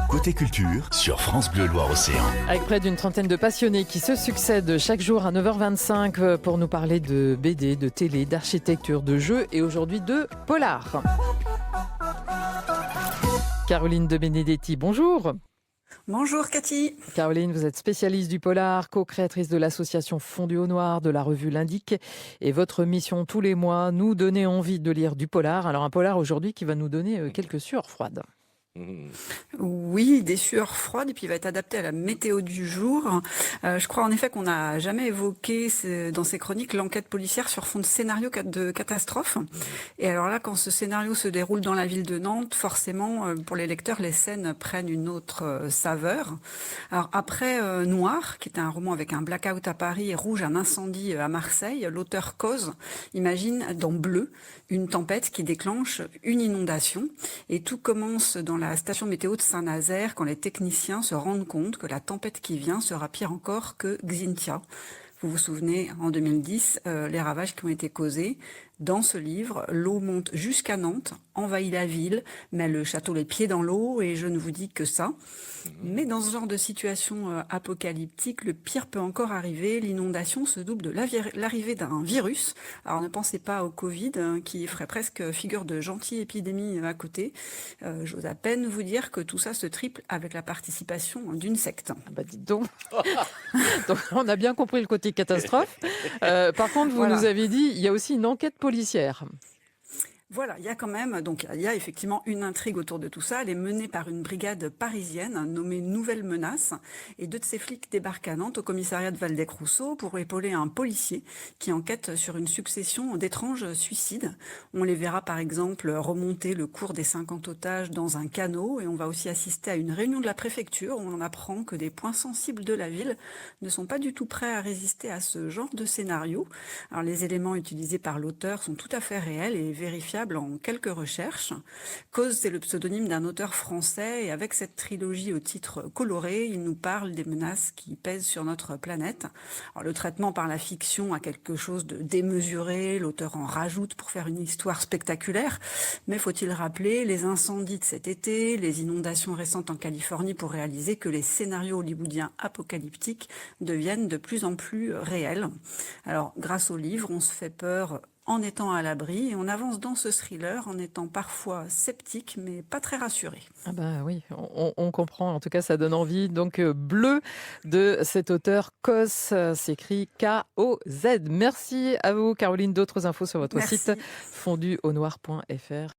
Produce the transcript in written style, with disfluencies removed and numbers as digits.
Côté culture sur France Bleu Loire-Océan. Avec près d'une trentaine de passionnés qui se succèdent chaque jour à 9h25 pour nous parler de BD, de télé, d'architecture, de jeux et aujourd'hui de polar. Caroline de Benedetti, bonjour. Bonjour Cathy. Caroline, vous êtes spécialiste du polar, co-créatrice de l'association Fondu au Noir, de la revue L'Indique. Et votre mission tous les mois, nous donner envie de lire du polar. Alors un polar aujourd'hui qui va nous donner quelques sueurs froides. Oui, des sueurs froides et puis il va être adapté à la météo du jour. Je crois en effet qu'on n'a jamais évoqué dans ces chroniques l'enquête policière sur fond de scénario de catastrophe. Et alors là, quand ce scénario se déroule dans la ville de Nantes, forcément, pour les lecteurs, les scènes prennent une autre saveur. Alors après Noir, qui était un roman avec un blackout à Paris et Rouge, un incendie à Marseille, l'auteur Cause imagine dans Bleu une tempête qui déclenche une inondation. Et tout commence dans la station météo de Saint-Nazaire quand les techniciens se rendent compte que la tempête qui vient sera pire encore que Xynthia. Vous vous souvenez, en 2010, les ravages qui ont été causés. Dans ce livre, l'eau monte jusqu'à Nantes, envahit la ville, met le château les pieds dans l'eau et je ne vous dis que ça. Mais dans ce genre de situation apocalyptique, le pire peut encore arriver. L'inondation se double de l'arrivée d'un virus. Alors ne pensez pas au Covid qui ferait presque figure de gentille épidémie à côté. J'ose à peine vous dire que tout ça se triple avec la participation d'une secte. Ah bah dites donc. Donc on a bien compris le côté catastrophe. Par contre, vous nous avez dit, il y a aussi une enquête policière. Voilà, il y a quand même, donc il y a effectivement une intrigue autour de tout ça. Elle est menée par une brigade parisienne nommée Nouvelle Menace. Et deux de ces flics débarquent à Nantes au commissariat de Waldeck-Rousseau pour épauler un policier qui enquête sur une succession d'étranges suicides. On les verra par exemple remonter le cours des 50 otages dans un canot. Et on va aussi assister à une réunion de la préfecture où on apprend que des points sensibles de la ville ne sont pas du tout prêts à résister à ce genre de scénario. Alors les éléments utilisés par l'auteur sont tout à fait réels et vérifiables en quelques recherches. Cause, c'est le pseudonyme d'un auteur français et avec cette trilogie au titre coloré, il nous parle des menaces qui pèsent sur notre planète. Alors, le traitement par la fiction a quelque chose de démesuré, l'auteur en rajoute pour faire une histoire spectaculaire, mais faut-il rappeler les incendies de cet été, les inondations récentes en Californie pour réaliser que les scénarios hollywoodiens apocalyptiques deviennent de plus en plus réels. Alors, grâce au livre, on se fait peur en étant à l'abri et on avance dans ce thriller en étant parfois sceptique mais pas très rassuré. Ah bah oui, on comprend, en tout cas ça donne envie. Donc Bleu de cet auteur Cos, s'écrit K-O-Z. Merci à vous Caroline, d'autres infos sur votre site fonduaunoir.fr.